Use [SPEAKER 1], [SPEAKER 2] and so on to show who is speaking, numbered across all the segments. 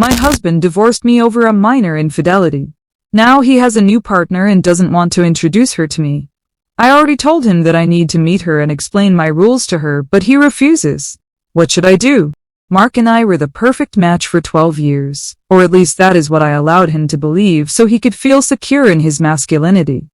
[SPEAKER 1] My husband divorced me over a minor infidelity. Now he has a new partner and doesn't want to introduce her to me. I already told him that I need to meet her and explain my rules to her, but he refuses. What should I do? Mark and I were the perfect match for 12 years, or at least that is what I allowed him to believe so he could feel secure in his masculinity.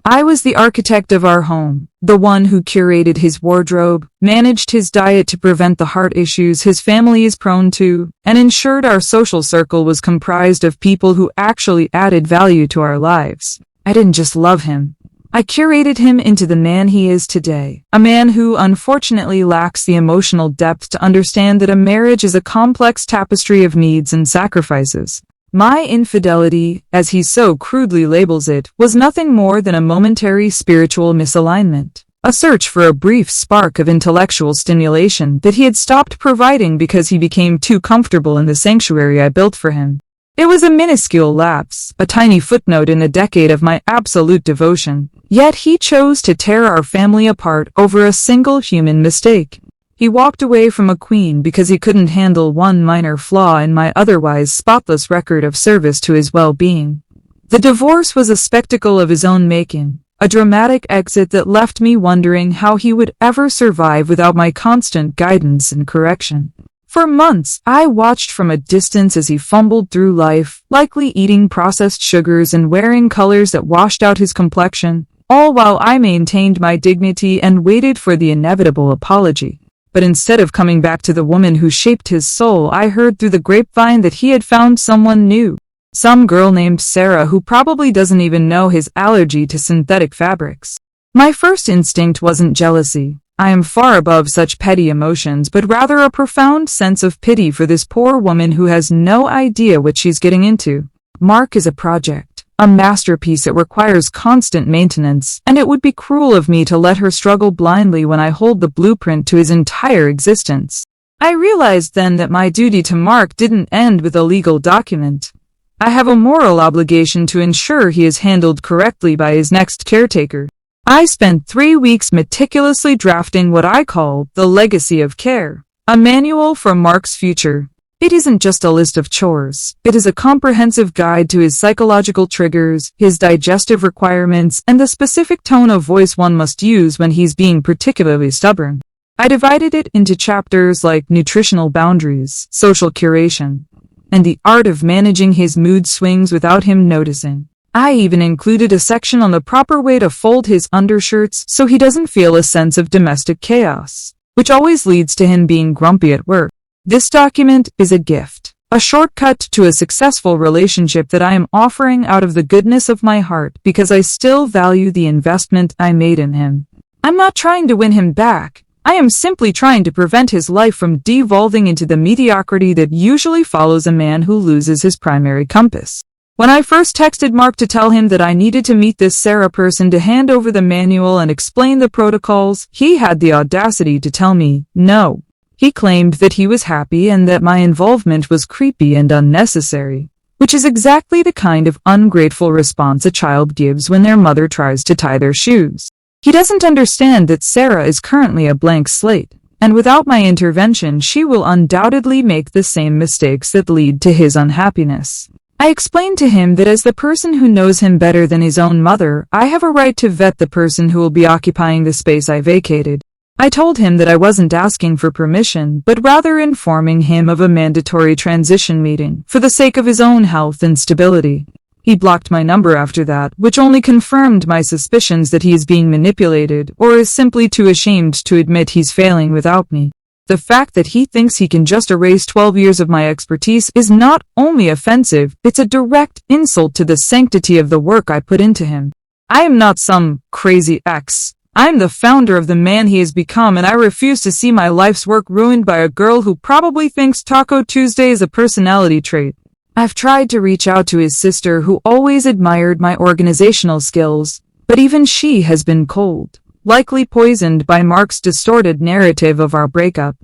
[SPEAKER 1] I was the architect of our home, the one who curated his wardrobe, managed his diet to prevent the heart issues his family is prone to, and ensured our social circle was comprised of people who actually added value to our lives. I didn't just love him. I curated him into the man he is today, a man who unfortunately lacks the emotional depth to understand that a marriage is a complex tapestry of needs and sacrifices. My infidelity, as he so crudely labels it, was nothing more than a momentary spiritual misalignment, a search for a brief spark of intellectual stimulation that he had stopped providing because he became too comfortable in the sanctuary I built for him. It was a minuscule lapse, a tiny footnote in a decade of my absolute devotion, yet he chose to tear our family apart over a single human mistake. He walked away from a queen because he couldn't handle one minor flaw in my otherwise spotless record of service to his well-being. The divorce was a spectacle of his own making, a dramatic exit that left me wondering how he would ever survive without my constant guidance and correction. For months, I watched from a distance as he fumbled through life, likely eating processed sugars and wearing colors that washed out his complexion, all while I maintained my dignity and waited for the inevitable apology. But instead of coming back to the woman who shaped his soul, I heard through the grapevine that he had found someone new. Some girl named Sarah who probably doesn't even know his allergy to synthetic fabrics. My first instinct wasn't jealousy. I am far above such petty emotions, but rather a profound sense of pity for this poor woman who has no idea what she's getting into. Mark is a project, a masterpiece that requires constant maintenance, and it would be cruel of me to let her struggle blindly when I hold the blueprint to his entire existence. I realized then that my duty to Mark didn't end with a legal document. I have a moral obligation to ensure he is handled correctly by his next caretaker. I spent 3 weeks meticulously drafting what I call the legacy of care, a manual for Mark's future. It isn't just a list of chores. It is a comprehensive guide to his psychological triggers, his digestive requirements, and the specific tone of voice one must use when he's being particularly stubborn. I divided it into chapters like nutritional boundaries, social curation, and the art of managing his mood swings without him noticing. I even included a section on the proper way to fold his undershirts so he doesn't feel a sense of domestic chaos, which always leads to him being grumpy at work. This document is a gift, a shortcut to a successful relationship that I am offering out of the goodness of my heart because I still value the investment I made in him. I'm not trying to win him back. I am simply trying to prevent his life from devolving into the mediocrity that usually follows a man who loses his primary compass. When I first texted Mark to tell him that I needed to meet this Sarah person to hand over the manual and explain the protocols, he had the audacity to tell me no. He claimed that he was happy and that my involvement was creepy and unnecessary, which is exactly the kind of ungrateful response a child gives when their mother tries to tie their shoes. He doesn't understand that Sarah is currently a blank slate, and without my intervention she will undoubtedly make the same mistakes that lead to his unhappiness. I explained to him that as the person who knows him better than his own mother, I have a right to vet the person who will be occupying the space I vacated. I told him that I wasn't asking for permission, but rather informing him of a mandatory transition meeting, for the sake of his own health and stability. He blocked my number after that, which only confirmed my suspicions that he is being manipulated, or is simply too ashamed to admit he's failing without me. The fact that he thinks he can just erase 12 years of my expertise is not only offensive, it's a direct insult to the sanctity of the work I put into him. I am not some crazy ex. I'm the founder of the man he has become, and I refuse to see my life's work ruined by a girl who probably thinks Taco Tuesday is a personality trait. I've tried to reach out to his sister, who always admired my organizational skills, but even she has been cold, likely poisoned by Mark's distorted narrative of our breakup.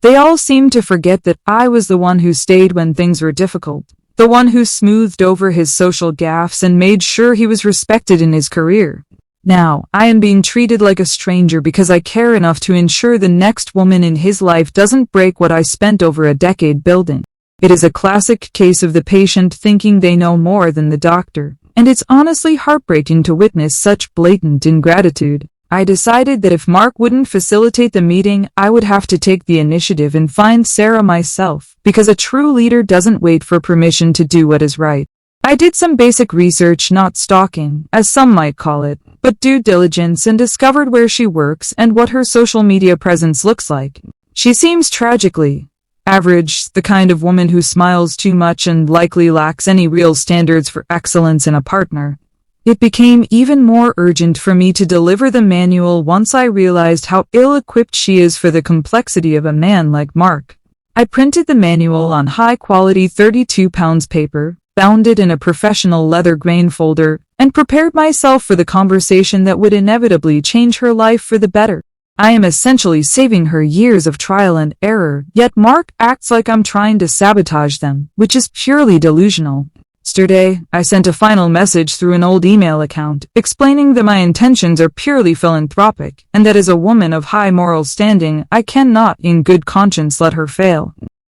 [SPEAKER 1] They all seem to forget that I was the one who stayed when things were difficult, the one who smoothed over his social gaffes and made sure he was respected in his career. Now, I am being treated like a stranger because I care enough to ensure the next woman in his life doesn't break what I spent over a decade building. It is a classic case of the patient thinking they know more than the doctor, and it's honestly heartbreaking to witness such blatant ingratitude. I decided that if Mark wouldn't facilitate the meeting, I would have to take the initiative and find Sarah myself, because a true leader doesn't wait for permission to do what is right. I did some basic research, not stalking, as some might call it, but due diligence, and discovered where she works and what her social media presence looks like. She seems tragically average, the kind of woman who smiles too much and likely lacks any real standards for excellence in a partner. It became even more urgent for me to deliver the manual once I realized how ill-equipped she is for the complexity of a man like Mark. I printed the manual on high-quality 32-pound paper, bound it in a professional leather grain folder, and prepared myself for the conversation that would inevitably change her life for the better. I am essentially saving her years of trial and error, yet Mark acts like I'm trying to sabotage them, which is purely delusional. Yesterday, I sent a final message through an old email account, explaining that my intentions are purely philanthropic, and that as a woman of high moral standing, I cannot in good conscience let her fail.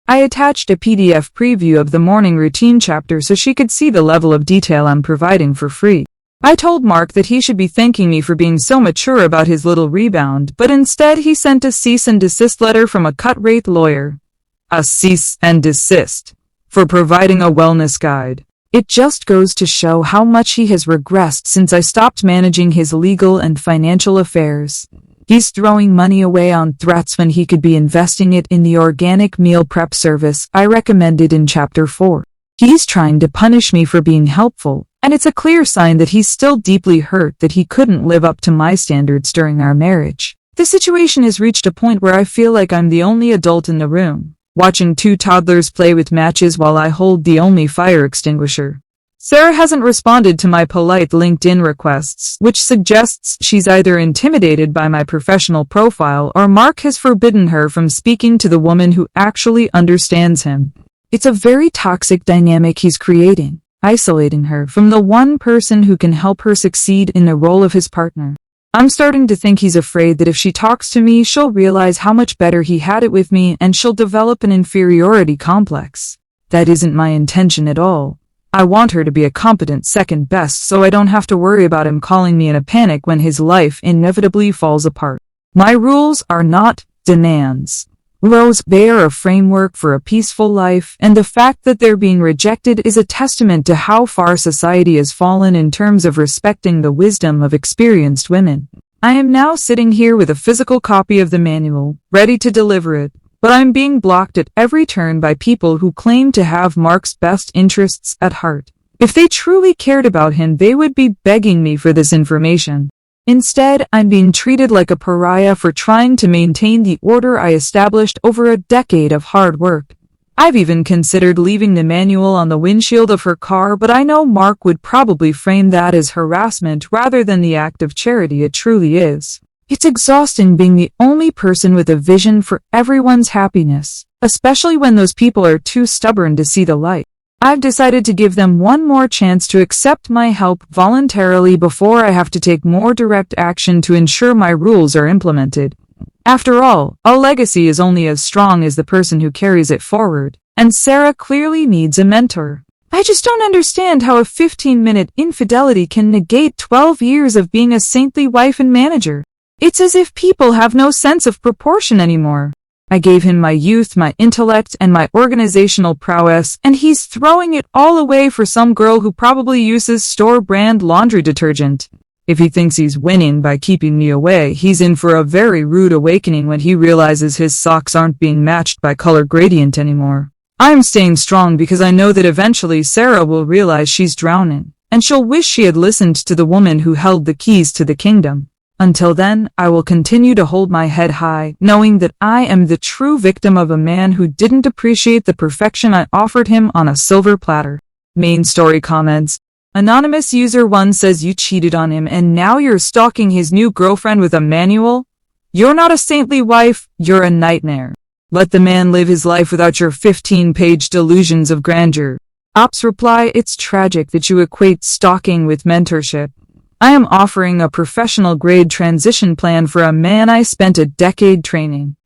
[SPEAKER 1] I attached a PDF preview of the morning routine chapter so she could see the level of detail I'm providing for free. I told Mark that he should be thanking me for being so mature about his little rebound, but instead he sent a cease and desist letter from a cut-rate lawyer. A cease and desist for providing a wellness guide. It just goes to show how much he has regressed since I stopped managing his legal and financial affairs. He's throwing money away on threats when he could be investing it in the organic meal prep service I recommended in Chapter 4. He's trying to punish me for being helpful, and it's a clear sign that he's still deeply hurt that he couldn't live up to my standards during our marriage. The situation has reached a point where I feel like I'm the only adult in the room, watching two toddlers play with matches while I hold the only fire extinguisher. Sarah hasn't responded to my polite LinkedIn requests, which suggests she's either intimidated by my professional profile or Mark has forbidden her from speaking to the woman who actually understands him. It's a very toxic dynamic he's creating, isolating her from the one person who can help her succeed in the role of his partner. I'm starting to think he's afraid that if she talks to me, she'll realize how much better he had it with me and she'll develop an inferiority complex. That isn't my intention at all. I want her to be a competent second best so I don't have to worry about him calling me in a panic when his life inevitably falls apart. My rules are not demands. They are a framework for a peaceful life, and the fact that they're being rejected is a testament to how far society has fallen in terms of respecting the wisdom of experienced women. I am now sitting here with a physical copy of the manual, ready to deliver it, but I'm being blocked at every turn by people who claim to have Mark's best interests at heart. If they truly cared about him, they would be begging me for this information. Instead, I'm being treated like a pariah for trying to maintain the order I established over a decade of hard work. I've even considered leaving the manual on the windshield of her car, but I know Mark would probably frame that as harassment rather than the act of charity it truly is. It's exhausting being the only person with a vision for everyone's happiness, especially when those people are too stubborn to see the light. I've decided to give them one more chance to accept my help voluntarily before I have to take more direct action to ensure my rules are implemented. After all, a legacy is only as strong as the person who carries it forward, and Sarah clearly needs a mentor. I just don't understand how a 15-minute infidelity can negate 12 years of being a saintly wife and manager. It's as if people have no sense of proportion anymore. I gave him my youth, my intellect, and my organizational prowess, and he's throwing it all away for some girl who probably uses store-brand laundry detergent. If he thinks he's winning by keeping me away, he's in for a very rude awakening when he realizes his socks aren't being matched by color gradient anymore. I'm staying strong because I know that eventually Sarah will realize she's drowning, and she'll wish she had listened to the woman who held the keys to the kingdom. Until then, I will continue to hold my head high, knowing that I am the true victim of a man who didn't appreciate the perfection I offered him on a silver platter. Main story comments. Anonymous user 1 says you cheated on him and now you're stalking his new girlfriend with a manual? You're not a saintly wife, you're a nightmare. Let the man live his life without your 15-page delusions of grandeur. Ops reply, it's tragic that you equate stalking with mentorship. I am offering a professional grade transition plan for a man I spent a decade training.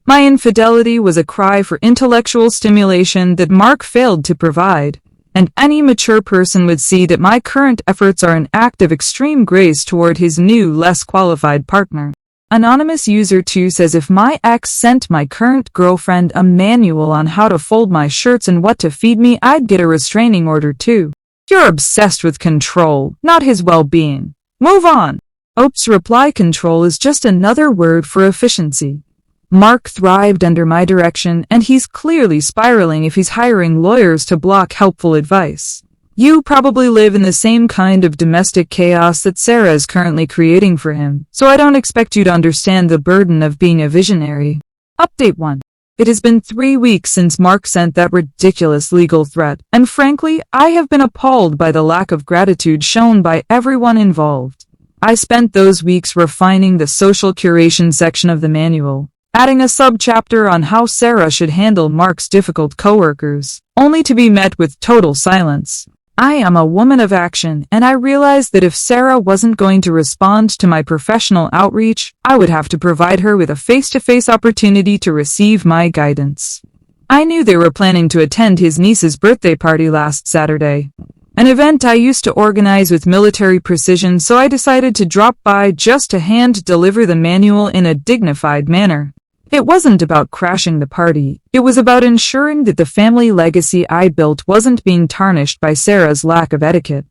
[SPEAKER 1] My infidelity was a cry for intellectual stimulation that Mark failed to provide, and any mature person would see that my current efforts are an act of extreme grace toward his new, less qualified partner. Anonymous user 2 says if my ex sent my current girlfriend a manual on how to fold my shirts and what to feed me, I'd get a restraining order too. You're obsessed with control, not his well-being. Move on. Oops, reply control is just another word for efficiency. Mark thrived under my direction, and he's clearly spiraling if he's hiring lawyers to block helpful advice. You probably live in the same kind of domestic chaos that Sarah is currently creating for him, so I don't expect you to understand the burden of being a visionary. Update 1. It has been 3 weeks since Mark sent that ridiculous legal threat, and frankly, I have been appalled by the lack of gratitude shown by everyone involved. I spent those weeks refining the social curation section of the manual, adding a subchapter on how Sarah should handle Mark's difficult coworkers, only to be met with total silence. I am a woman of action, and I realized that if Sarah wasn't going to respond to my professional outreach, I would have to provide her with a face-to-face opportunity to receive my guidance. I knew they were planning to attend his niece's birthday party last Saturday, an event I used to organize with military precision, so I decided to drop by just to hand-deliver the manual in a dignified manner. It wasn't about crashing the party, it was about ensuring that the family legacy I built wasn't being tarnished by Sarah's lack of etiquette.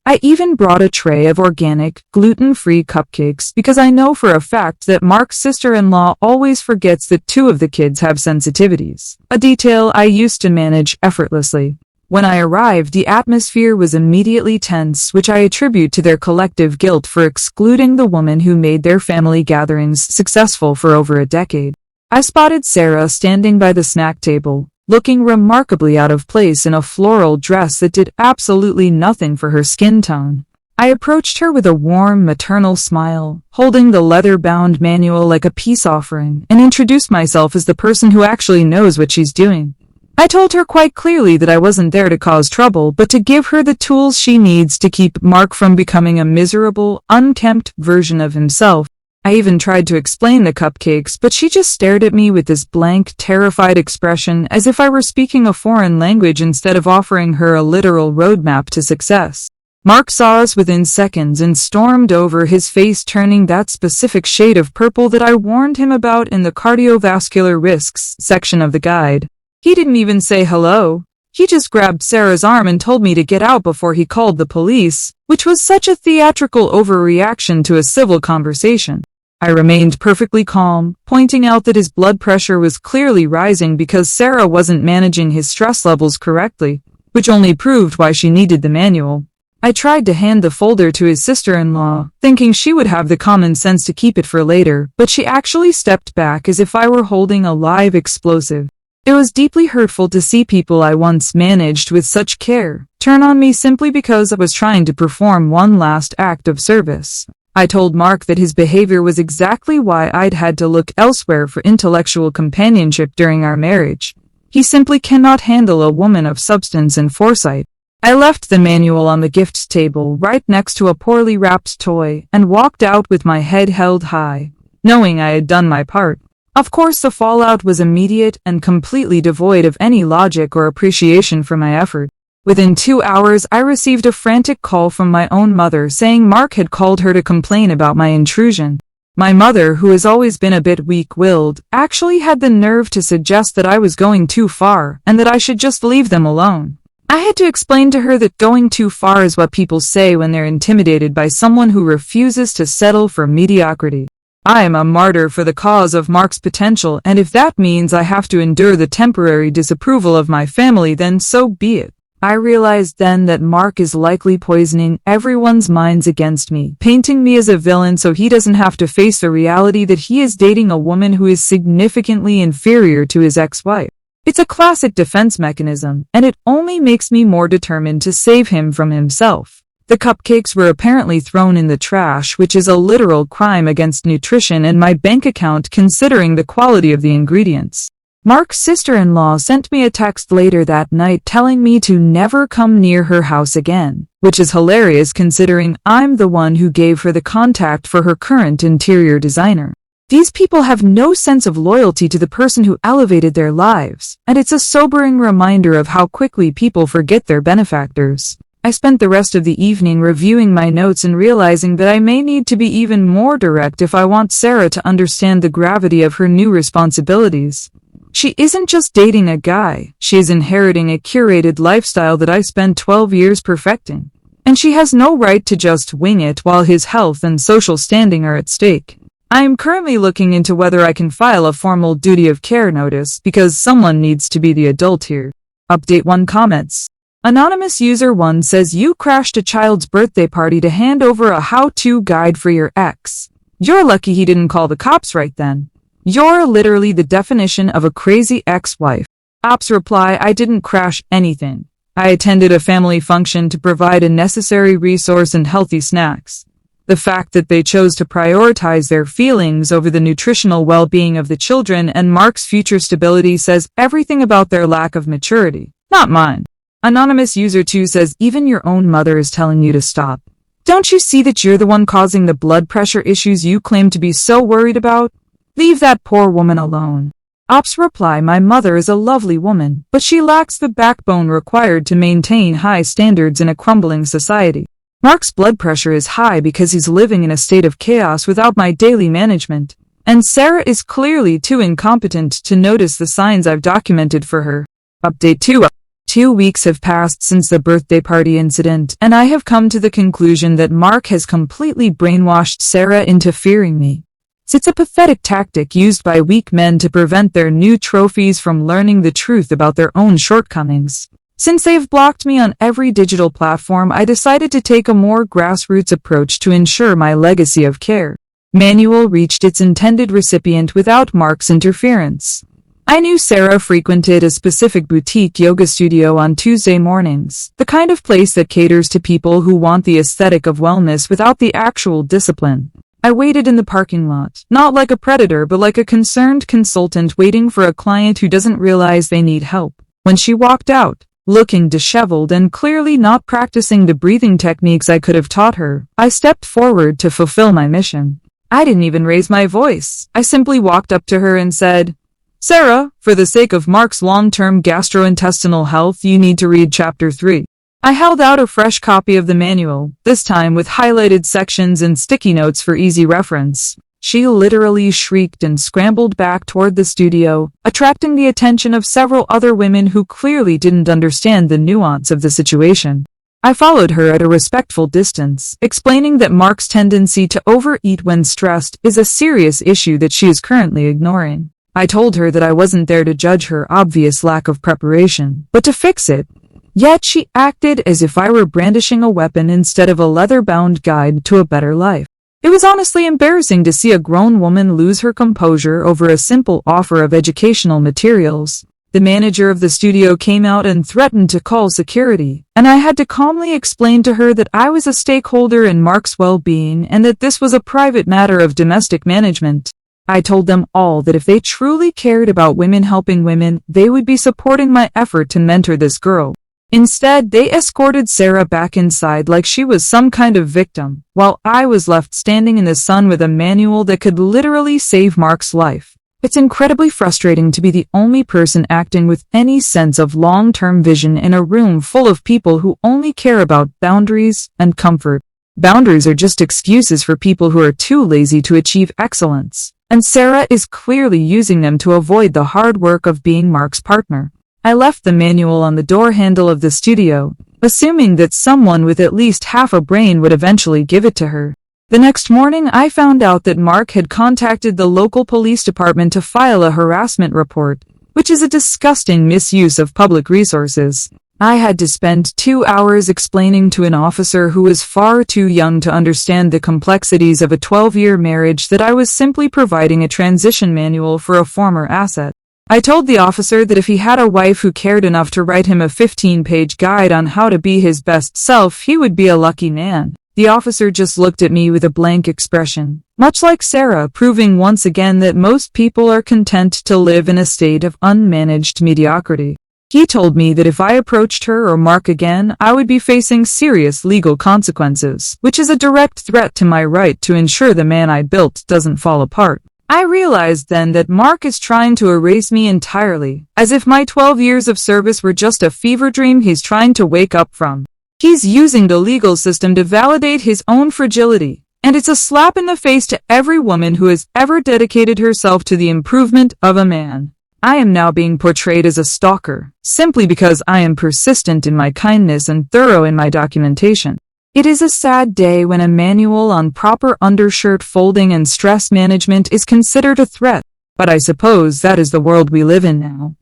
[SPEAKER 1] I even brought a tray of organic, gluten-free cupcakes because I know for a fact that Mark's sister-in-law always forgets that 2 of the kids have sensitivities, a detail I used to manage effortlessly. When I arrived, the atmosphere was immediately tense, which I attribute to their collective guilt for excluding the woman who made their family gatherings successful for over a decade. I spotted Sarah standing by the snack table, looking remarkably out of place in a floral dress that did absolutely nothing for her skin tone. I approached her with a warm, maternal smile, holding the leather-bound manual like a peace offering, and introduced myself as the person who actually knows what she's doing. I told her quite clearly that I wasn't there to cause trouble, but to give her the tools she needs to keep Mark from becoming a miserable, unkempt version of himself. I even tried to explain the cupcakes, but she just stared at me with this blank, terrified expression as if I were speaking a foreign language instead of offering her a literal roadmap to success. Mark saw us within seconds and stormed over, his face turning that specific shade of purple that I warned him about in the cardiovascular risks section of the guide. He didn't even say hello. He just grabbed Sarah's arm and told me to get out before he called the police, which was such a theatrical overreaction to a civil conversation. I remained perfectly calm, pointing out that his blood pressure was clearly rising because Sarah wasn't managing his stress levels correctly, which only proved why she needed the manual. I tried to hand the folder to his sister-in-law, thinking she would have the common sense to keep it for later, but she actually stepped back as if I were holding a live explosive. It was deeply hurtful to see people I once managed with such care turn on me simply because I was trying to perform one last act of service. I told Mark that his behavior was exactly why I'd had to look elsewhere for intellectual companionship during our marriage. He simply cannot handle a woman of substance and foresight. I left the manual on the gift table right next to a poorly wrapped toy and walked out with my head held high, knowing I had done my part. Of course, the fallout was immediate and completely devoid of any logic or appreciation for my effort. Within 2 hours, I received a frantic call from my own mother saying Mark had called her to complain about my intrusion. My mother, who has always been a bit weak-willed, actually had the nerve to suggest that I was going too far and that I should just leave them alone. I had to explain to her that going too far is what people say when they're intimidated by someone who refuses to settle for mediocrity. I am a martyr for the cause of Mark's potential, and if that means I have to endure the temporary disapproval of my family, then so be it. I realized then that Mark is likely poisoning everyone's minds against me, painting me as a villain so he doesn't have to face the reality that he is dating a woman who is significantly inferior to his ex-wife. It's a classic defense mechanism, and it only makes me more determined to save him from himself. The cupcakes were apparently thrown in the trash, which is a literal crime against nutrition and my bank account considering the quality of the ingredients. Mark's sister-in-law sent me a text later that night telling me to never come near her house again, which is hilarious considering I'm the one who gave her the contact for her current interior designer. These people have no sense of loyalty to the person who elevated their lives, and it's a sobering reminder of how quickly people forget their benefactors. I spent the rest of the evening reviewing my notes and realizing that I may need to be even more direct if I want Sarah to understand the gravity of her new responsibilities. She isn't just dating a guy, she is inheriting a curated lifestyle that I spent 12 years perfecting. And she has no right to just wing it while his health and social standing are at stake. I am currently looking into whether I can file a formal duty of care notice because someone needs to be the adult here. Update 1 comments. Anonymous user 1 says you crashed a child's birthday party to hand over a how-to guide for your ex. You're lucky he didn't call the cops right then. You're literally the definition of a crazy ex-wife. Ops reply, I didn't crash anything. I attended a family function to provide a necessary resource and healthy snacks. The fact that they chose to prioritize their feelings over the nutritional well-being of the children and Mark's future stability says everything about their lack of maturity. Not mine. Anonymous user 2 says even your own mother is telling you to stop. Don't you see that you're the one causing the blood pressure issues you claim to be so worried about? Leave that poor woman alone. Ops reply, my mother is a lovely woman, but she lacks the backbone required to maintain high standards in a crumbling society. Mark's blood pressure is high because he's living in a state of chaos without my daily management, and Sarah is clearly too incompetent to notice the signs I've documented for her. Update 2. 2 weeks have passed since the birthday party incident, and I have come to the conclusion that Mark has completely brainwashed Sarah into fearing me. It's a pathetic tactic used by weak men to prevent their new trophies from learning the truth about their own shortcomings. Since they've blocked me on every digital platform, I decided to take a more grassroots approach to ensure my legacy of care. Manual reached its intended recipient without Mark's interference. I knew Sarah frequented a specific boutique yoga studio on Tuesday mornings, the kind of place that caters to people who want the aesthetic of wellness without the actual discipline. I waited in the parking lot, not like a predator but like a concerned consultant waiting for a client who doesn't realize they need help. When she walked out, looking disheveled and clearly not practicing the breathing techniques I could have taught her, I stepped forward to fulfill my mission. I didn't even raise my voice. I simply walked up to her and said, Sarah, for the sake of Mark's long-term gastrointestinal health, you need to read Chapter 3. I held out a fresh copy of the manual, this time with highlighted sections and sticky notes for easy reference. She literally shrieked and scrambled back toward the studio, attracting the attention of several other women who clearly didn't understand the nuance of the situation. I followed her at a respectful distance, explaining that Mark's tendency to overeat when stressed is a serious issue that she is currently ignoring. I told her that I wasn't there to judge her obvious lack of preparation, but to fix it. Yet she acted as if I were brandishing a weapon instead of a leather-bound guide to a better life. It was honestly embarrassing to see a grown woman lose her composure over a simple offer of educational materials. The manager of the studio came out and threatened to call security, and I had to calmly explain to her that I was a stakeholder in Mark's well-being and that this was a private matter of domestic management. I told them all that if they truly cared about women helping women, they would be supporting my effort to mentor this girl. Instead, they escorted Sarah back inside like she was some kind of victim, while I was left standing in the sun with a manual that could literally save Mark's life. It's incredibly frustrating to be the only person acting with any sense of long-term vision in a room full of people who only care about boundaries and comfort. Boundaries are just excuses for people who are too lazy to achieve excellence, and Sarah is clearly using them to avoid the hard work of being Mark's partner. I left the manual on the door handle of the studio, assuming that someone with at least half a brain would eventually give it to her. The next morning, I found out that Mark had contacted the local police department to file a harassment report, which is a disgusting misuse of public resources. I had to spend 2 hours explaining to an officer who was far too young to understand the complexities of a 12-year marriage that I was simply providing a transition manual for a former asset. I told the officer that if he had a wife who cared enough to write him a 15-page guide on how to be his best self, he would be a lucky man. The officer just looked at me with a blank expression, much like Sarah, proving once again that most people are content to live in a state of unmanaged mediocrity. He told me that if I approached her or Mark again, I would be facing serious legal consequences, which is a direct threat to my right to ensure the man I built doesn't fall apart. I realized then that Mark is trying to erase me entirely, as if my 12 years of service were just a fever dream he's trying to wake up from. He's using the legal system to validate his own fragility, and it's a slap in the face to every woman who has ever dedicated herself to the improvement of a man. I am now being portrayed as a stalker, simply because I am persistent in my kindness and thorough in my documentation. It is a sad day when a manual on proper undershirt folding and stress management is considered a threat, but I suppose that is the world we live in now.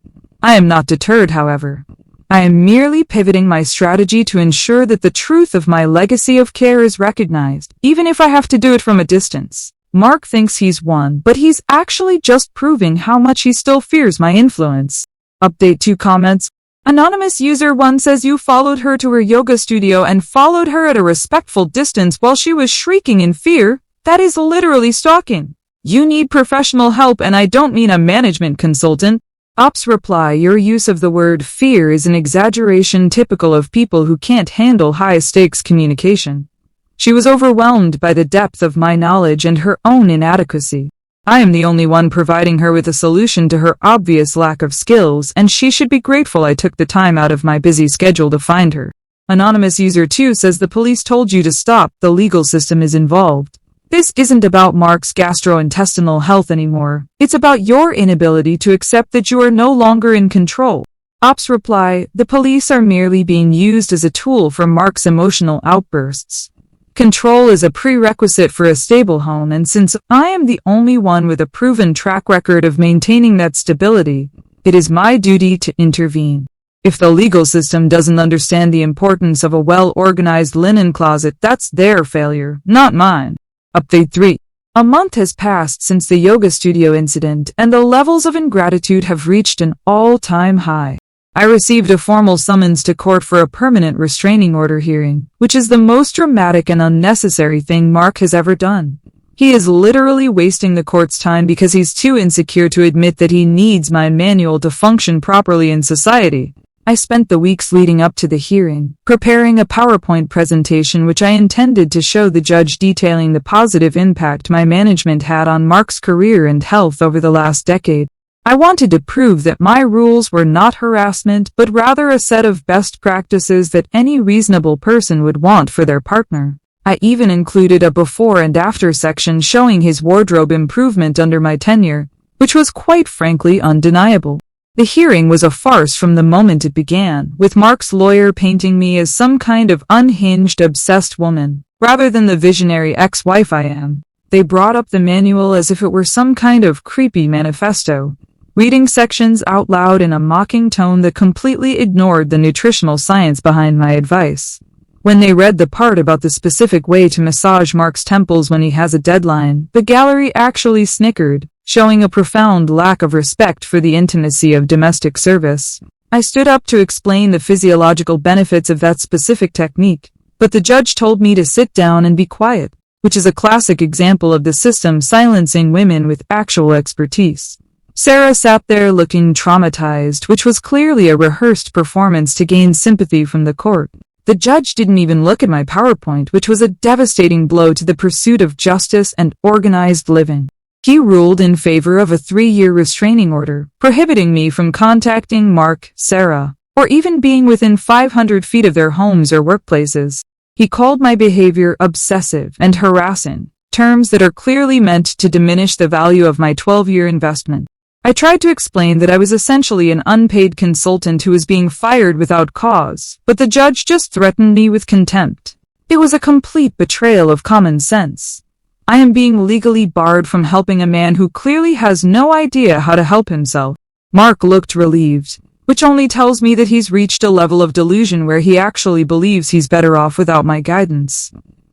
[SPEAKER 1] I am not deterred, however. I am merely pivoting my strategy to ensure that the truth of my legacy of care is recognized, even if I have to do it from a distance. Mark thinks he's won, but he's actually just proving how much he still fears my influence. Update 2 comments. Anonymous user 1 says you followed her to her yoga studio and followed her at a respectful distance while she was shrieking in fear. That is literally stalking. You need professional help, and I don't mean a management consultant. Ops reply, your use of the word fear is an exaggeration typical of people who can't handle high-stakes communication. She was overwhelmed by the depth of my knowledge and her own inadequacy. I am the only one providing her with a solution to her obvious lack of skills, and she should be grateful I took the time out of my busy schedule to find her. Anonymous user 2 says the police told you to stop, the legal system is involved. This isn't about Mark's gastrointestinal health anymore. It's about your inability to accept that you are no longer in control. Ops reply, the police are merely being used as a tool for Mark's emotional outbursts. Control is a prerequisite for a stable home, and since I am the only one with a proven track record of maintaining that stability, it is my duty to intervene. If the legal system doesn't understand the importance of a well-organized linen closet, that's their failure, not mine. Update 3. A month has passed since the yoga studio incident, and the levels of ingratitude have reached an all-time high. I received a formal summons to court for a permanent restraining order hearing, which is the most dramatic and unnecessary thing Mark has ever done. He is literally wasting the court's time because he's too insecure to admit that he needs my manual to function properly in society. I spent the weeks leading up to the hearing, preparing a PowerPoint presentation which I intended to show the judge detailing the positive impact my management had on Mark's career and health over the last decade. I wanted to prove that my rules were not harassment, but rather a set of best practices that any reasonable person would want for their partner. I even included a before and after section showing his wardrobe improvement under my tenure, which was quite frankly undeniable. The hearing was a farce from the moment it began, with Mark's lawyer painting me as some kind of unhinged, obsessed woman, rather than the visionary ex-wife I am. They brought up the manual as if it were some kind of creepy manifesto, reading sections out loud in a mocking tone that completely ignored the nutritional science behind my advice. When they read the part about the specific way to massage Mark's temples when he has a deadline, the gallery actually snickered, showing a profound lack of respect for the intimacy of domestic service. I stood up to explain the physiological benefits of that specific technique, but the judge told me to sit down and be quiet, which is a classic example of the system silencing women with actual expertise. Sarah sat there looking traumatized, which was clearly a rehearsed performance to gain sympathy from the court. The judge didn't even look at my PowerPoint, which was a devastating blow to the pursuit of justice and organized living. He ruled in favor of a 3-year restraining order, prohibiting me from contacting Mark, Sarah, or even being within 500 feet of their homes or workplaces. He called my behavior obsessive and harassing, terms that are clearly meant to diminish the value of my 12-year investment. I tried to explain that I was essentially an unpaid consultant who was being fired without cause, but the judge just threatened me with contempt. It was a complete betrayal of common sense. I am being legally barred from helping a man who clearly has no idea how to help himself. Mark looked relieved, which only tells me that he's reached a level of delusion where he actually believes he's better off without my guidance.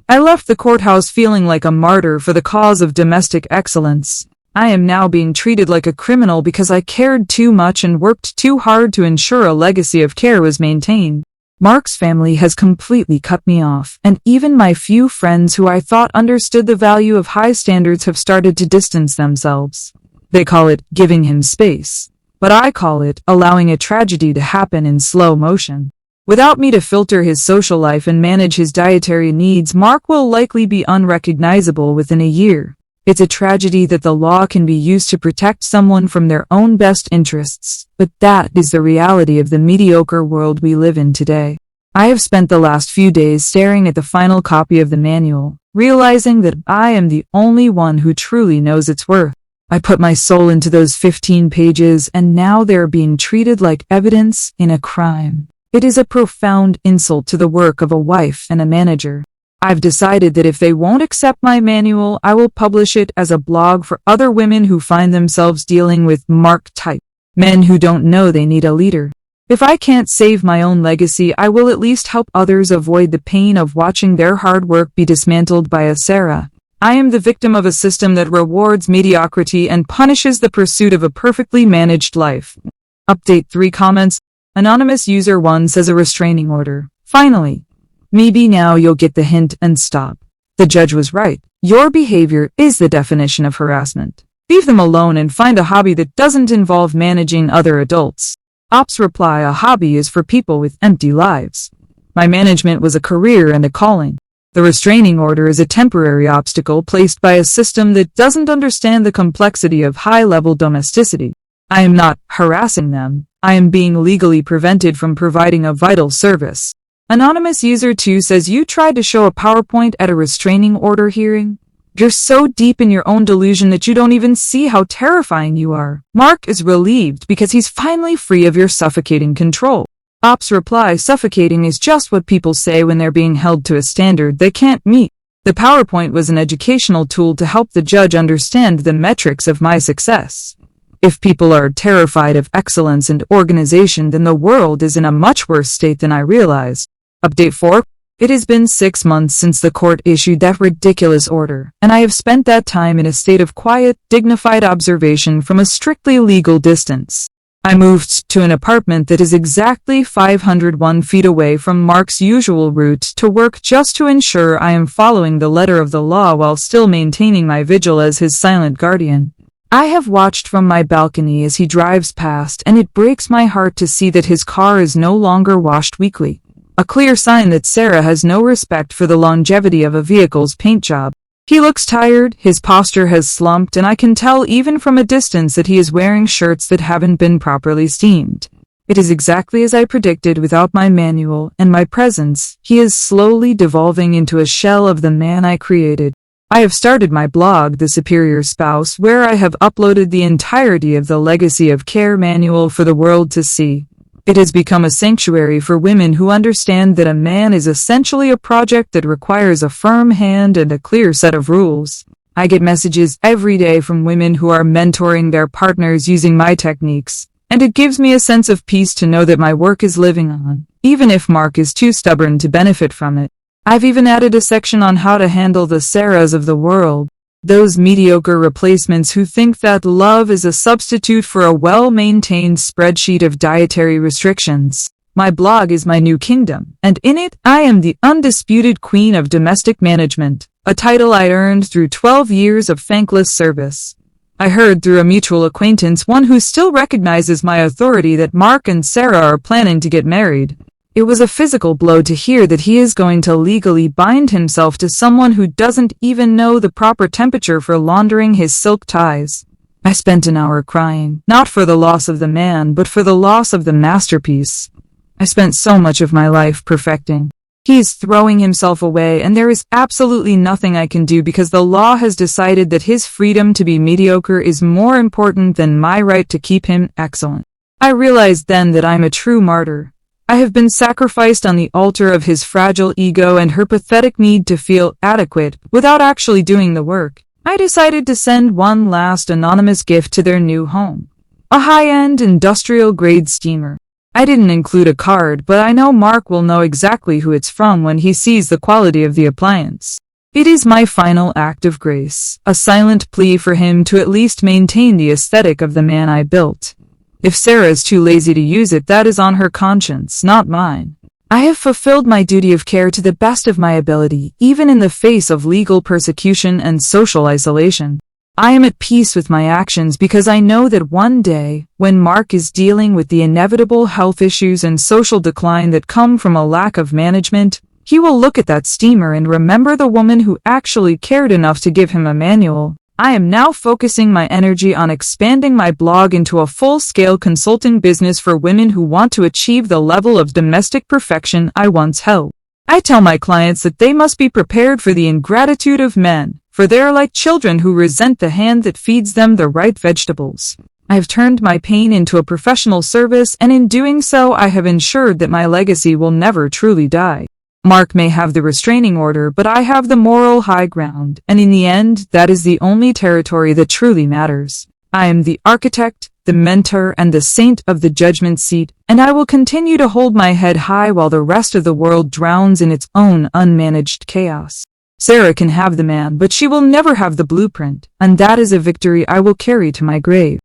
[SPEAKER 1] I left the courthouse feeling like a martyr for the cause of domestic excellence. I am now being treated like a criminal because I cared too much and worked too hard to ensure a legacy of care was maintained. Mark's family has completely cut me off, and even my few friends who I thought understood the value of high standards have started to distance themselves. They call it giving him space, but I call it allowing a tragedy to happen in slow motion. Without me to filter his social life and manage his dietary needs, Mark will likely be unrecognizable within a year. It's a tragedy that the law can be used to protect someone from their own best interests, but that is the reality of the mediocre world we live in today. I have spent the last few days staring at the final copy of the manual, realizing that I am the only one who truly knows its worth. I put my soul into those 15 pages, and now they're being treated like evidence in a crime. It is a profound insult to the work of a wife and a manager. I've decided that if they won't accept my manual, I will publish it as a blog for other women who find themselves dealing with Mark type men who don't know they need a leader. If I can't save my own legacy, I will at least help others avoid the pain of watching their hard work be dismantled by a Sarah. I am the victim of a system that rewards mediocrity and punishes the pursuit of a perfectly managed life. Update 3 comments. Anonymous user 1 says a restraining order. Finally. Maybe now you'll get the hint and stop. The judge was right. Your behavior is the definition of harassment. Leave them alone and find a hobby that doesn't involve managing other adults. Ops reply: a hobby is for people with empty lives. My management was a career and a calling. The restraining order is a temporary obstacle placed by a system that doesn't understand the complexity of high-level domesticity. I am not harassing them. I am being legally prevented from providing a vital service. Anonymous user 2 says you tried to show a PowerPoint at a restraining order hearing. You're so deep in your own delusion that you don't even see how terrifying you are. Mark is relieved because he's finally free of your suffocating control. Ops reply: suffocating is just what people say when they're being held to a standard they can't meet. The PowerPoint was an educational tool to help the judge understand the metrics of my success. If people are terrified of excellence and organization, then the world is in a much worse state than I realized. Update 4. It has been 6 months since the court issued that ridiculous order, and I have spent that time in a state of quiet, dignified observation from a strictly legal distance. I moved to an apartment that is exactly 501 feet away from Mark's usual route to work just to ensure I am following the letter of the law while still maintaining my vigil as his silent guardian. I have watched from my balcony as he drives past, and it breaks my heart to see that his car is no longer washed weekly. A clear sign that Sarah has no respect for the longevity of a vehicle's paint job. He looks tired, his posture has slumped, and I can tell even from a distance that he is wearing shirts that haven't been properly steamed. It is exactly as I predicted. Without my manual and my presence, he is slowly devolving into a shell of the man I created. I have started my blog, The Superior Spouse, where I have uploaded the entirety of the Legacy of Care manual for the world to see. It has become a sanctuary for women who understand that a man is essentially a project that requires a firm hand and a clear set of rules. I get messages every day from women who are mentoring their partners using my techniques, and it gives me a sense of peace to know that my work is living on, even if Mark is too stubborn to benefit from it. I've even added a section on how to handle the Sarahs of the world. Those mediocre replacements who think that love is a substitute for a well-maintained spreadsheet of dietary restrictions. My blog is my new kingdom, and in it, I am the undisputed queen of domestic management, a title I earned through 12 years of thankless service. I heard through a mutual acquaintance, one who still recognizes my authority, that Mark and Sarah are planning to get married. It was a physical blow to hear that he is going to legally bind himself to someone who doesn't even know the proper temperature for laundering his silk ties. I spent an hour crying, not for the loss of the man, but for the loss of the masterpiece I spent so much of my life perfecting. He is throwing himself away, and there is absolutely nothing I can do because the law has decided that his freedom to be mediocre is more important than my right to keep him excellent. I realized then that I'm a true martyr. I have been sacrificed on the altar of his fragile ego and her pathetic need to feel adequate without actually doing the work. I decided to send one last anonymous gift to their new home. A high-end industrial-grade steamer. I didn't include a card, but I know Mark will know exactly who it's from when he sees the quality of the appliance. It is my final act of grace, a silent plea for him to at least maintain the aesthetic of the man I built. If Sarah is too lazy to use it, that is on her conscience, not mine. I have fulfilled my duty of care to the best of my ability, even in the face of legal persecution and social isolation. I am at peace with my actions because I know that one day, when Mark is dealing with the inevitable health issues and social decline that come from a lack of management, he will look at that steamer and remember the woman who actually cared enough to give him a manual. I am now focusing my energy on expanding my blog into a full-scale consulting business for women who want to achieve the level of domestic perfection I once held. I tell my clients that they must be prepared for the ingratitude of men, for they are like children who resent the hand that feeds them the right vegetables. I have turned my pain into a professional service, and in doing so I have ensured that my legacy will never truly die. Mark may have the restraining order, but I have the moral high ground, and in the end, that is the only territory that truly matters. I am the architect, the mentor, and the saint of the judgment seat, and I will continue to hold my head high while the rest of the world drowns in its own unmanaged chaos. Sarah can have the man, but she will never have the blueprint, and that is a victory I will carry to my grave.